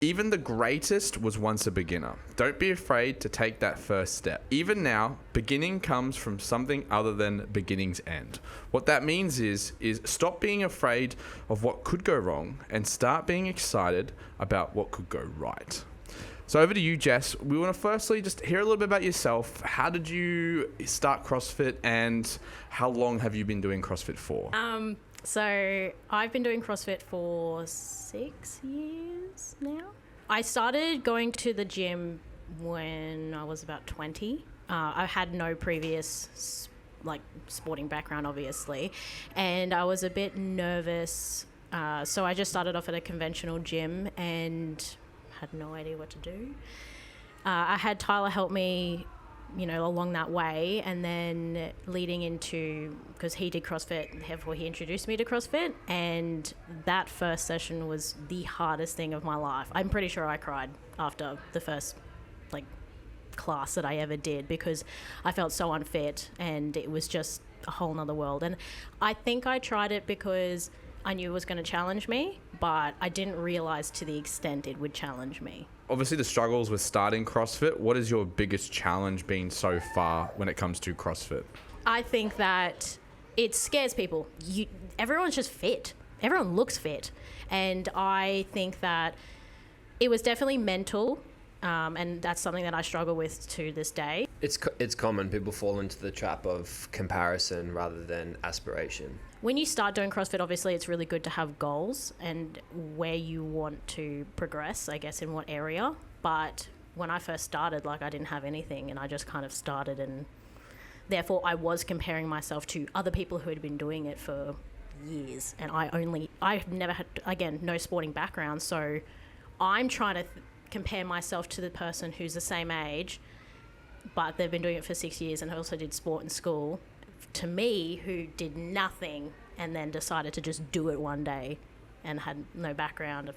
Even the greatest was once a beginner. Don't be afraid to take that first step. Even now, beginning comes from something other than beginning's end. What that means is stop being afraid of what could go wrong and start being excited about what could go right. So over to you, Jess. We want to firstly just hear a little bit about yourself. How did you start CrossFit and how long have you been doing CrossFit for? So I've been doing CrossFit for 6 years now. I started going to the gym when I was about 20. I had no previous sporting background, obviously, and I was a bit nervous. So I just started off at a conventional gym and had no idea what to do. I had Tyler help me along that way, and then leading into, because he did CrossFit, therefore he introduced me to CrossFit, and that first session was the hardest thing of my life. I'm pretty sure I cried after the first class that I ever did because I felt so unfit and it was just a whole nother world. And I think I tried it because I knew it was going to challenge me, but I didn't realize to the extent it would challenge me. Obviously, the struggles with starting CrossFit. What is your biggest challenge been so far when it comes to CrossFit? I think that it scares people. Everyone's just fit. Everyone looks fit. And I think that it was definitely mental, and that's something that I struggle with to this day. It's common. People fall into the trap of comparison rather than aspiration. When you start doing CrossFit, obviously it's really good to have goals and where you want to progress, I guess, in what area. But when I first started, I didn't have anything and I just kind of started, and therefore I was comparing myself to other people who had been doing it for years. And I've never had, again, no sporting background. So I'm trying to compare myself to the person who's the same age, but they've been doing it for 6 years and also did sport in school, to me, who did nothing and then decided to just do it one day and had no background.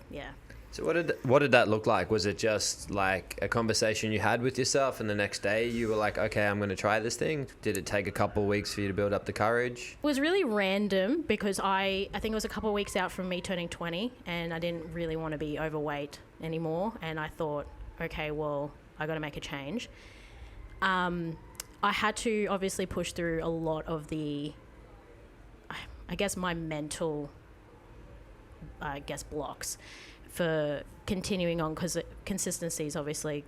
So what did that look like? Was it just like a conversation you had with yourself and the next day you were like, okay, I'm going to try this thing? Did it take a couple of weeks for you to build up the courage? It was really random because I think it was a couple of weeks out from me turning 20 and I didn't really want to be overweight anymore. And I thought, okay, well, I got to make a change. I had to obviously push through a lot of my mental, blocks for continuing on, because consistency is obviously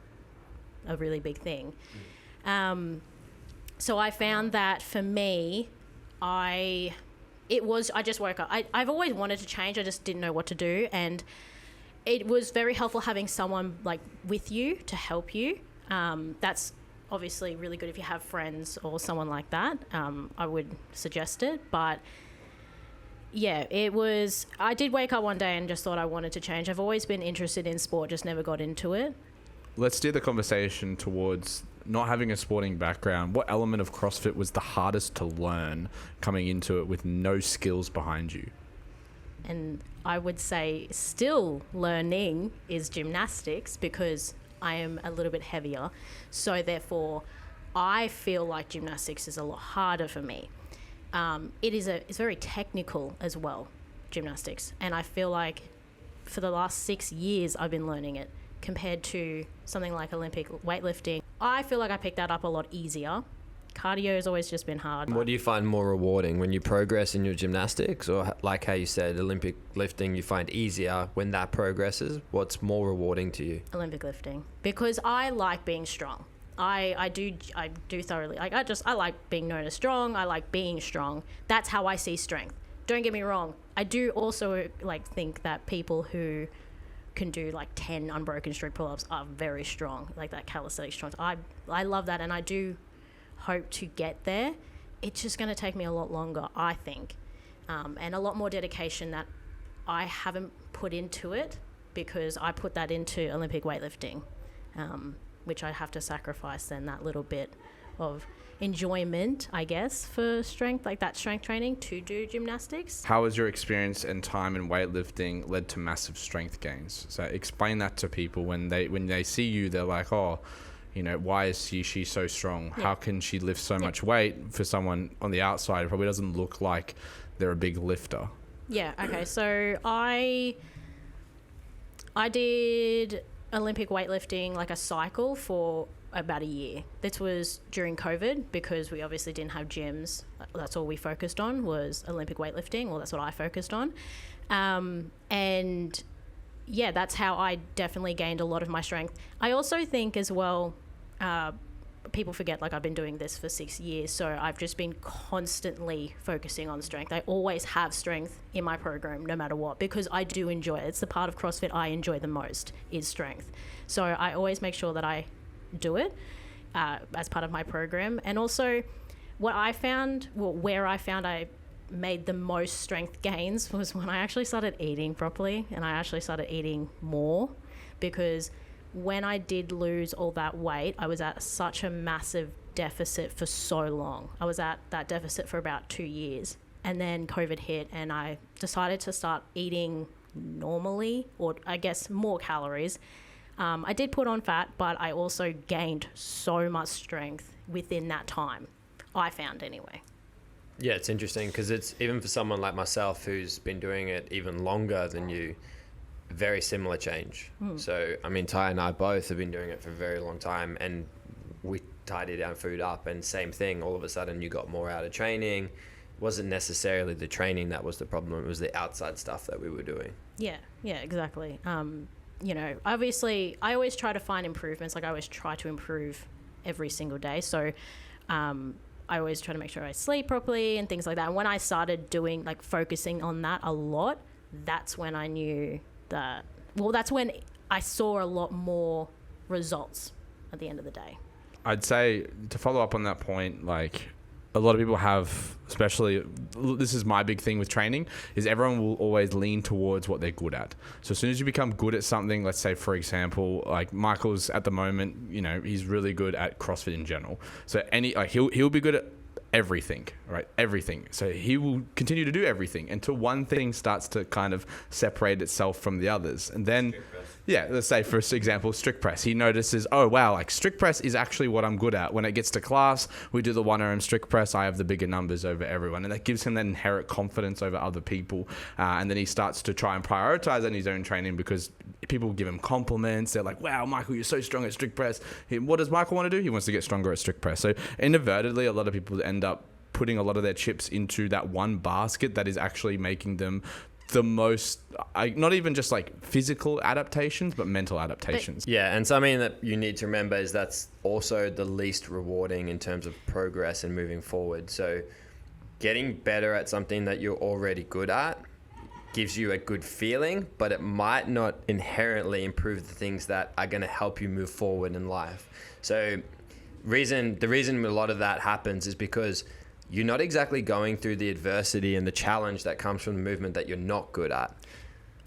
a really big thing. So I found that for me, I just woke up. I've always wanted to change. I just didn't know what to do. And it was very helpful having someone with you to help you. That's obviously really good if you have friends or someone like that. I would suggest it. But yeah, I did wake up one day and just thought I wanted to change. I've always been interested in sport, just never got into it. Let's steer the conversation towards not having a sporting background. What element of CrossFit was the hardest to learn coming into it with no skills behind you? And I would say still learning is gymnastics, because I am a little bit heavier. So therefore, I feel like gymnastics is a lot harder for me. It's very technical as well, gymnastics. And I feel like for the last 6 years, I've been learning it compared to something like Olympic weightlifting. I feel like I picked that up a lot easier. Cardio has always just been hard. What do you find more rewarding, when you progress in your gymnastics, or like how you said, Olympic lifting you find easier when that progresses? What's more rewarding to you? Olympic lifting, because I like being strong. I do thoroughly. I like being known as strong. I like being strong. That's how I see strength. Don't get me wrong. I do also think that people who can do 10 unbroken stroke pull-ups are very strong, like that calisthenic strength. I love that, and I do hope to get there. It's just going to take me a lot longer, I think, and a lot more dedication that I haven't put into it, because I put that into Olympic weightlifting, which I have to sacrifice then that little bit of enjoyment, I guess, for strength, like that strength training, to do gymnastics. How has your experience and time in weightlifting led to massive strength gains? So explain that to people when they see you. They're like, oh, why is she so strong? Yeah. How can she lift so much weight? For someone on the outside, it probably doesn't look like they're a big lifter. Yeah, okay. So I I did Olympic weightlifting, like a cycle, for about a year. This was during COVID because we obviously didn't have gyms. That's all we focused on was Olympic weightlifting. Well, that's what I focused on. And yeah, that's how I definitely gained a lot of my strength. I also think as well, people forget, like, I've been doing this for 6 years, so I've just been constantly focusing on strength. I always have strength in my program no matter what, because I do enjoy it. It's the part of CrossFit I enjoy the most is strength. So I always make sure that I do it as part of my program. And also where I found I made the most strength gains was when I actually started eating properly, and I actually started eating more, because when I did lose all that weight, I was at such a massive deficit for so long. I was at that deficit for about 2 years, and then COVID hit, and I decided to start eating normally, or I guess more calories. I did put on fat, but I also gained so much strength within that time, I found anyway. Yeah, it's interesting because it's, even for someone like myself who's been doing it even longer than you, very similar change. So, I mean, Ty and I both have been doing it for a very long time, and we tidied our food up, and same thing, all of a sudden you got more out of training. It wasn't necessarily the training that was the problem, it was the outside stuff that we were doing. Yeah, exactly. You know, obviously I always try to find improvements. Like, I always try to improve every single day. So I always try to make sure I sleep properly and things like that. And when I started doing, like, focusing on that a lot, that's when I knew that, well, that's when I saw a lot more results at the end of the day. I'd say, to follow up on that point, like, a lot of people have, especially, this is my big thing with training, is everyone will always lean towards what they're good at. So as soon as you become good at something, let's say, for example, like Michael's at the moment, you know, he's really good at CrossFit in general. So he'll be good at everything, right? Everything. So he will continue to do everything until one thing starts to kind of separate itself from the others. And then, yeah, let's say, for example, strict press. He notices, oh, wow, like, strict press is actually what I'm good at. When it gets to class, we do the 1 RM strict press. I have the bigger numbers over everyone. And that gives him that inherent confidence over other people. And then he starts to try and prioritize in his own training because people give him compliments. They're like, wow, Michael, you're so strong at strict press. What does Michael want to do? He wants to get stronger at strict press. So inadvertently, a lot of people end up putting a lot of their chips into that one basket that is actually making them the most, not even just like physical adaptations, but mental adaptations. Yeah, and something that you need to remember is that's also the least rewarding in terms of progress and moving forward. So getting better at something that you're already good at gives you a good feeling, but it might not inherently improve the things that are going to help you move forward in life. So the reason a lot of that happens is because you're not exactly going through the adversity and the challenge that comes from the movement that you're not good at.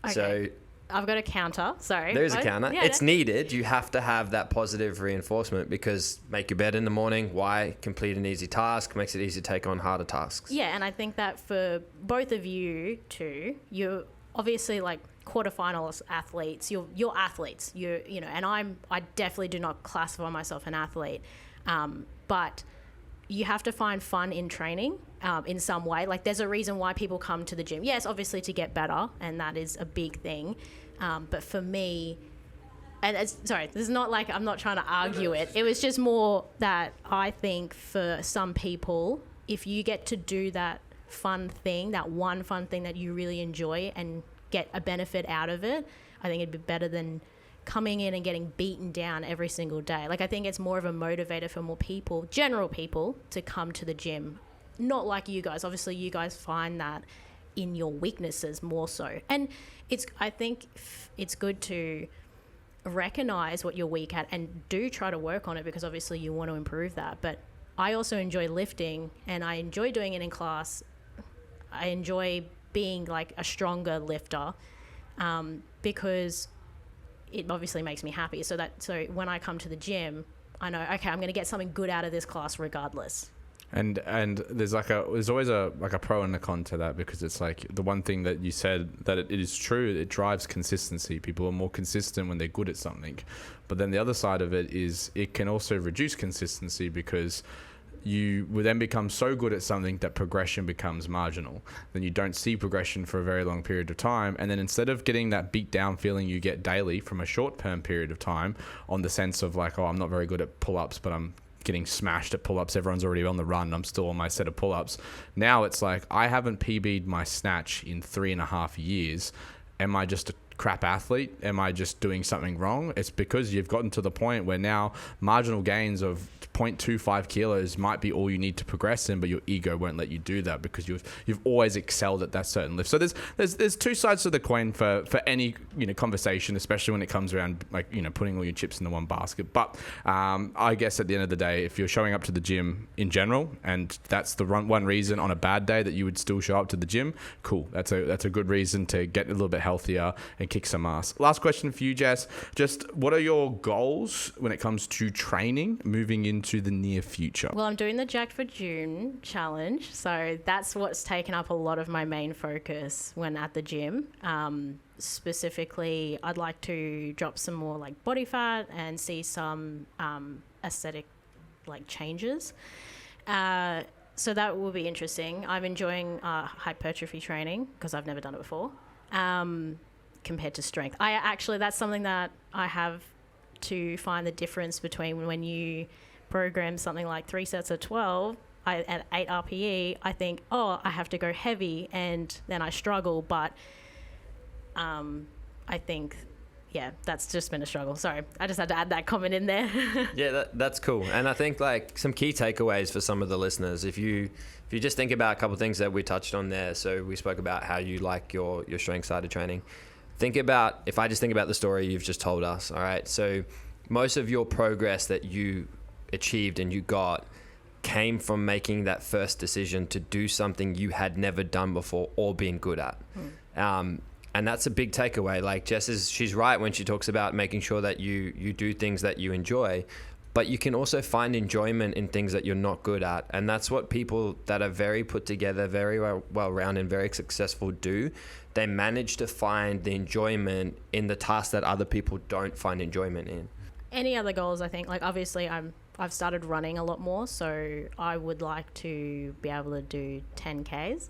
Okay. So I've got a counter. Sorry. there is a counter. Yeah, it's needed. You have to have that positive reinforcement because make your bed in the morning. Why? Complete an easy task. Makes it easy to take on harder tasks. Yeah, and I think that for both of you too, you're obviously like quarterfinals athletes. You're athletes. You know, and I definitely do not classify myself an athlete, but you have to find fun in training in some way. Like, there's a reason why people come to the gym. Yes, obviously to get better, and that is a big thing. But for me, sorry, this is not like I'm not trying to argue it. It was just more that I think for some people, if you get to do that fun thing, that one fun thing that you really enjoy and get a benefit out of it, I think it'd be better than coming in and getting beaten down every single day. Like, I think it's more of a motivator for more people, general people, to come to the gym. Not like you guys. Obviously, you guys find that in your weaknesses more so. And I think it's good to recognize what you're weak at and do try to work on it, because obviously you want to improve that. But I also enjoy lifting, and I enjoy doing it in class. I enjoy being like a stronger lifter because it obviously makes me happy. So when I come to the gym, I know, okay, I'm going to get something good out of this class regardless. And there's always a pro and a con to that, because it's like the one thing that you said that it is true, it drives consistency. People are more consistent when they're good at something. But then the other side of it is it can also reduce consistency, because you will then become so good at something that progression becomes marginal. Then you don't see progression for a very long period of time. And then instead of getting that beat down feeling you get daily from a short-term period of time on the sense of like, oh, I'm not very good at pull-ups, but I'm getting smashed at pull-ups. Everyone's already on the run. I'm still on my set of pull-ups. Now it's like, I haven't PB'd my snatch in 3.5 years. Am I just a crap athlete? Am I just doing something wrong? It's because you've gotten to the point where now marginal gains of 0.25 kilos might be all you need to progress in, but your ego won't let you do that because you've always excelled at that certain lift. So there's two sides to the coin for any conversation, especially when it comes around like putting all your chips into one basket. But I guess at the end of the day, if you're showing up to the gym in general, and that's the one reason on a bad day that you would still show up to the gym, cool. That's a good reason to get a little bit healthier and kick some ass. Last question for you, Jess. Just what are your goals when it comes to training moving into the near future? Well, I'm doing the Jacked for June challenge, so that's what's taken up a lot of my main focus when at the gym. Specifically, I'd like to drop some more like body fat and see some aesthetic like changes. So that will be interesting. I'm enjoying hypertrophy training because I've never done it before. Compared to strength, that's something that I have to find the difference between when you program something like 3 sets of 12 at 8 RPE. I think, oh, I have to go heavy, and then I struggle. But I think, yeah, that's just been a struggle. Sorry, I just had to add that comment in there. Yeah, that's cool. And I think like some key takeaways for some of the listeners, if you just think about a couple of things that we touched on there. So we spoke about how you like your strength side of training. If I just think about the story you've just told us, all right? So most of your progress that you achieved and you got came from making that first decision to do something you had never done before or been good at. And that's a big takeaway. Like she's right when she talks about making sure that you do things that you enjoy, but you can also find enjoyment in things that you're not good at. And that's what people that are very put together, very well-rounded, and very successful do. They manage to find the enjoyment in the tasks that other people don't find enjoyment in. Any other goals, I think, like obviously I've started running a lot more, so I would like to be able to do 10Ks.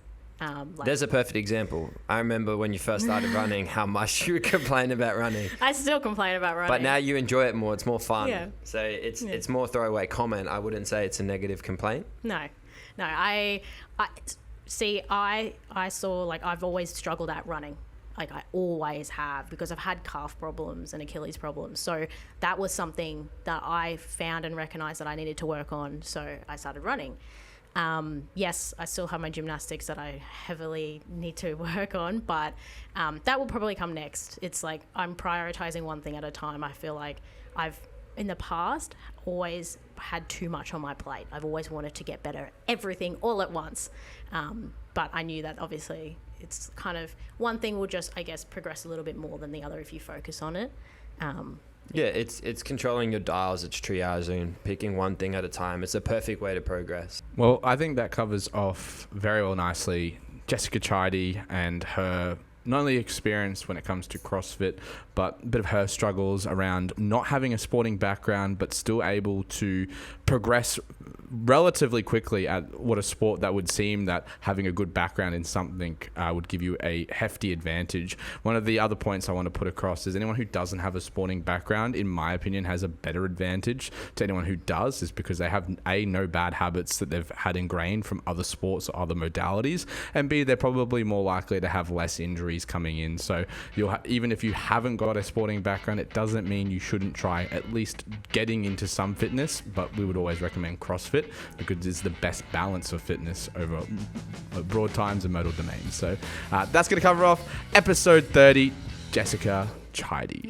There's a perfect example. I remember when you first started running, how much you would complain about running. I still complain about running. But now you enjoy it more. It's more fun. Yeah. So it's more throwaway comment. I wouldn't say it's a negative complaint. No. I see, I saw, like, I've always struggled at running. Like, I always have, because I've had calf problems and Achilles problems. So that was something that I found and recognized that I needed to work on. So I started running. Yes, I still have my gymnastics that I heavily need to work on, but that will probably come next. It's like I'm prioritizing one thing at a time. I feel like I've, in the past, always had too much on my plate. I've always wanted to get better at everything all at once. But I knew that obviously it's kind of one thing will just, I guess, progress a little bit more than the other if you focus on it. Yeah, it's controlling your dials, it's triaging, picking one thing at a time. It's a perfect way to progress. Well, I think that covers off very well nicely Jessica Chaidee and her not only experience when it comes to CrossFit, but a bit of her struggles around not having a sporting background, but still able to progress relatively quickly at what a sport that would seem that having a good background in something would give you a hefty advantage. One of the other points I want to put across is anyone who doesn't have a sporting background, in my opinion, has a better advantage to anyone who does, is because they have A, no bad habits that they've had ingrained from other sports or other modalities, and B, they're probably more likely to have less injuries coming in. So even if you haven't got a sporting background, it doesn't mean you shouldn't try at least getting into some fitness, but we would always recommend CrossFit because it's the best balance of fitness over broad times and modal domains. So that's going to cover off episode 30, Jessica Chaidee.